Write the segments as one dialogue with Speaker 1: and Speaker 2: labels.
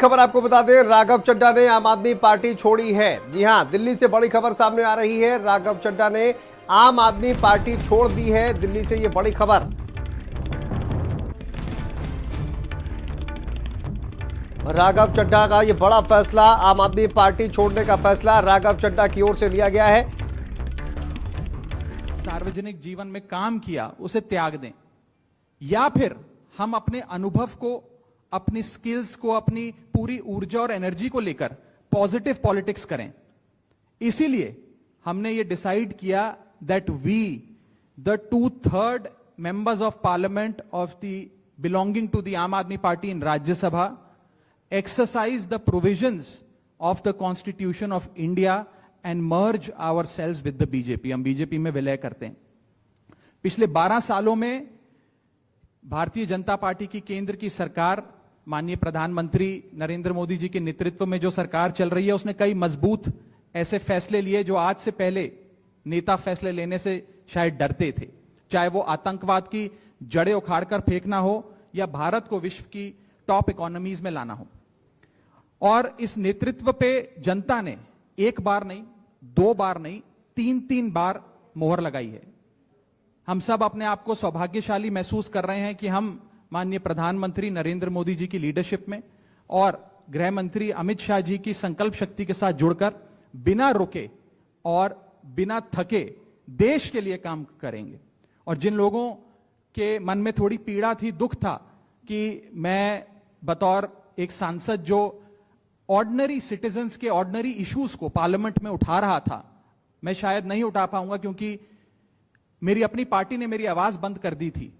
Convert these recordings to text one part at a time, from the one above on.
Speaker 1: खबर आपको बता दें, राघव चड्ढा ने आम आदमी पार्टी छोड़ी है। जी हां, दिल्ली से बड़ी खबर सामने आ रही है। राघव चड्ढा ने आम आदमी पार्टी छोड़ दी है। दिल्ली से ये बड़ी खबर। राघव चड्ढा का ये बड़ा फैसला, आम आदमी पार्टी छोड़ने का फैसला राघव चड्ढा की ओर से लिया गया है।
Speaker 2: सार्वजनिक जीवन में काम किया उसे त्याग दें, या फिर हम अपने अनुभव को, अपनी स्किल्स को, अपनी पूरी ऊर्जा और एनर्जी को लेकर पॉजिटिव पॉलिटिक्स करें। इसीलिए हमने ये डिसाइड किया that we the 2/3 members of parliament of the belonging to the Aam Aadmi Party in Rajya Sabha exercise the provisions of the Constitution of India and merge ourselves with the BJP। हम बीजेपी में विलय करते हैं। पिछले 12 सालों में भारतीय जनता पार्टी की केंद्र की सरकार, माननीय प्रधानमंत्री नरेंद्र मोदी जी के नेतृत्व में जो सरकार चल रही है, उसने कई मजबूत ऐसे फैसले लिए जो आज से पहले नेता फैसले लेने से शायद डरते थे। चाहे वो आतंकवाद की जड़ें उखाड़कर फेंकना हो या भारत को विश्व की टॉप इकोनॉमीज में लाना हो। और इस नेतृत्व पे जनता ने एक बार नहीं, 2 बार नहीं, 3 बार मोहर लगाई है। हम सब अपने आप को सौभाग्यशाली महसूस कर रहे हैं कि हम माननीय प्रधानमंत्री नरेंद्र मोदी जी की लीडरशिप में और गृह मंत्री अमित शाह जी की संकल्प शक्ति के साथ जुड़कर बिना रुके और बिना थके देश के लिए काम करेंगे। और जिन लोगों के मन में थोड़ी पीड़ा थी, दुख था कि मैं बतौर एक सांसद जो ऑर्डिनरी सिटीजन्स के ऑर्डिनरी इश्यूज को पार्लियामेंट में उठा रहा था, मैं शायद नहीं उठा पाऊंगा क्योंकि मेरी अपनी पार्टी ने मेरी आवाज बंद कर दी थी।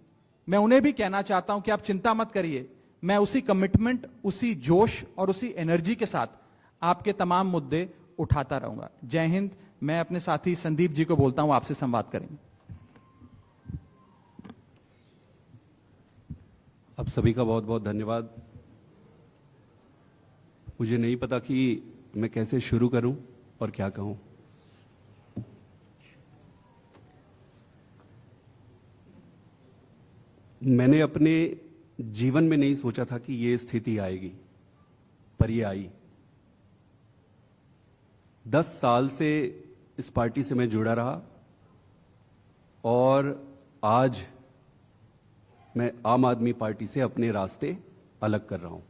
Speaker 2: मैं उन्हें भी कहना चाहता हूं कि आप चिंता मत करिए, मैं उसी कमिटमेंट, उसी जोश और उसी एनर्जी के साथ आपके तमाम मुद्दे उठाता रहूंगा। जय हिंद। मैं अपने साथी संदीप जी को बोलता हूं, आपसे संवाद करेंगे।
Speaker 3: आप सभी का बहुत बहुत धन्यवाद। मुझे नहीं पता कि मैं कैसे शुरू करूं और क्या कहूं। मैंने अपने जीवन में नहीं सोचा था कि ये स्थिति आएगी, पर ये आई। 10 साल से इस पार्टी से मैं जुड़ा रहा और आज मैं आम आदमी पार्टी से अपने रास्ते अलग कर रहा हूं।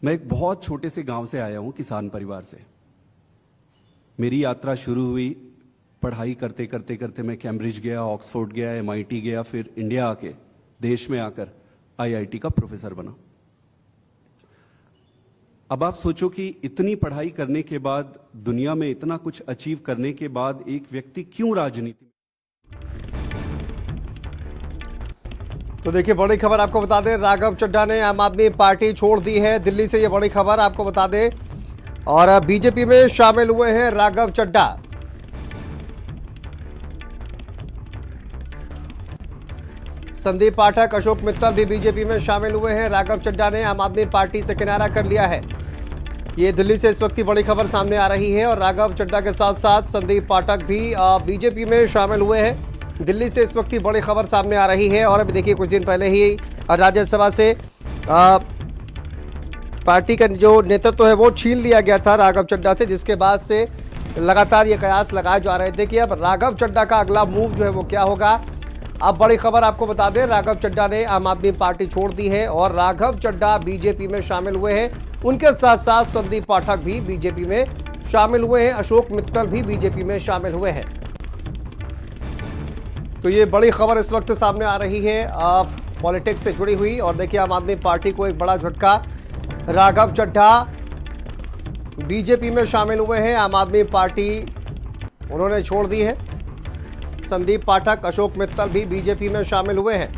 Speaker 3: मैं एक बहुत छोटे से गांव से आया हूं, किसान परिवार से। मेरी यात्रा शुरू हुई पढ़ाई करते करते करते। मैं कैम्ब्रिज गया, ऑक्सफोर्ड गया, MIT गया, फिर इंडिया आके, देश में आकर IIT का प्रोफेसर बना। अब आप सोचो कि इतनी पढ़ाई करने के बाद, दुनिया में इतना कुछ अचीव करने के बाद एक व्यक्ति क्यों राजनीति।
Speaker 1: तो देखिए, बड़ी खबर आपको बता दें, राघव चड्ढा ने आम आदमी पार्टी छोड़ दी है। दिल्ली से ये बड़ी खबर आपको बता दें। और बीजेपी में शामिल हुए हैं राघव चड्ढा। संदीप पाठक, अशोक मित्तल भी बीजेपी में शामिल हुए हैं। राघव चड्ढा ने आम आदमी पार्टी से किनारा कर लिया है। ये दिल्ली से इस वक्त की बड़ी खबर सामने आ रही है। और राघव चड्ढा के साथ साथ संदीप पाठक भी बीजेपी में शामिल हुए हैं। दिल्ली से इस वक्त की बड़ी खबर सामने आ रही है। और अभी देखिए, कुछ दिन पहले ही राज्यसभा से पार्टी का जो नेतृत्व है वो छीन लिया गया था राघव चड्ढा से, जिसके बाद से लगातार ये कयास लगाए जा रहे थे कि अब राघव चड्ढा का अगला मूव जो है वो क्या होगा। अब बड़ी खबर आपको बता दें, राघव चड्ढा ने आम आदमी पार्टी छोड़ दी है और राघव चड्ढा बीजेपी में शामिल हुए हैं। उनके साथ साथ संदीप पाठक भी बीजेपी में शामिल हुए हैं। अशोक मित्तल भी बीजेपी में शामिल हुए हैं। तो ये बड़ी खबर इस वक्त सामने आ रही है पॉलिटिक्स से जुड़ी हुई। और देखिए, आम आदमी पार्टी को एक बड़ा झटका। राघव चड्ढा बीजेपी में शामिल हुए हैं, आम आदमी पार्टी उन्होंने छोड़ दी है। संदीप पाठक, अशोक मित्तल भी बीजेपी में शामिल हुए हैं।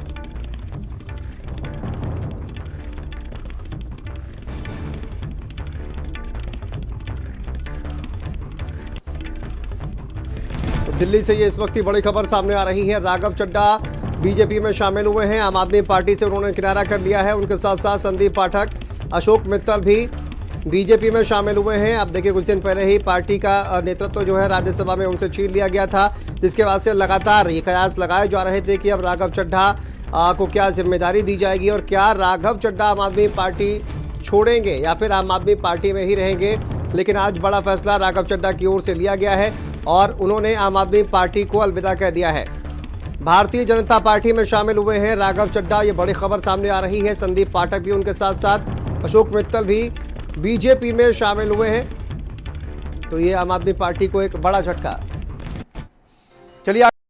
Speaker 1: दिल्ली से ये इस वक्त की बड़ी खबर सामने आ रही है। राघव चड्ढा बीजेपी में शामिल हुए हैं, आम आदमी पार्टी से उन्होंने किनारा कर लिया है। उनके साथ साथ संदीप पाठक, अशोक मित्तल भी बीजेपी में शामिल हुए हैं। अब देखिए, कुछ दिन पहले ही पार्टी का नेतृत्व जो है राज्यसभा में उनसे छीन लिया गया था, जिसके बाद से लगातार ये कयास लगाए जा रहे थे कि अब राघव चड्ढा को क्या जिम्मेदारी दी जाएगी और क्या राघव चड्ढा आम आदमी पार्टी छोड़ेंगे या फिर आम आदमी पार्टी में ही रहेंगे। लेकिन आज बड़ा फैसला राघव चड्ढा की ओर से लिया गया है और उन्होंने आम आदमी पार्टी को अलविदा कह दिया है। भारतीय जनता पार्टी में शामिल हुए हैं राघव चड्ढा, ये बड़ी खबर सामने आ रही है। संदीप पाठक भी उनके साथ साथ अशोक मित्तल भी बीजेपी में शामिल हुए हैं। तो ये आम आदमी पार्टी को एक बड़ा झटका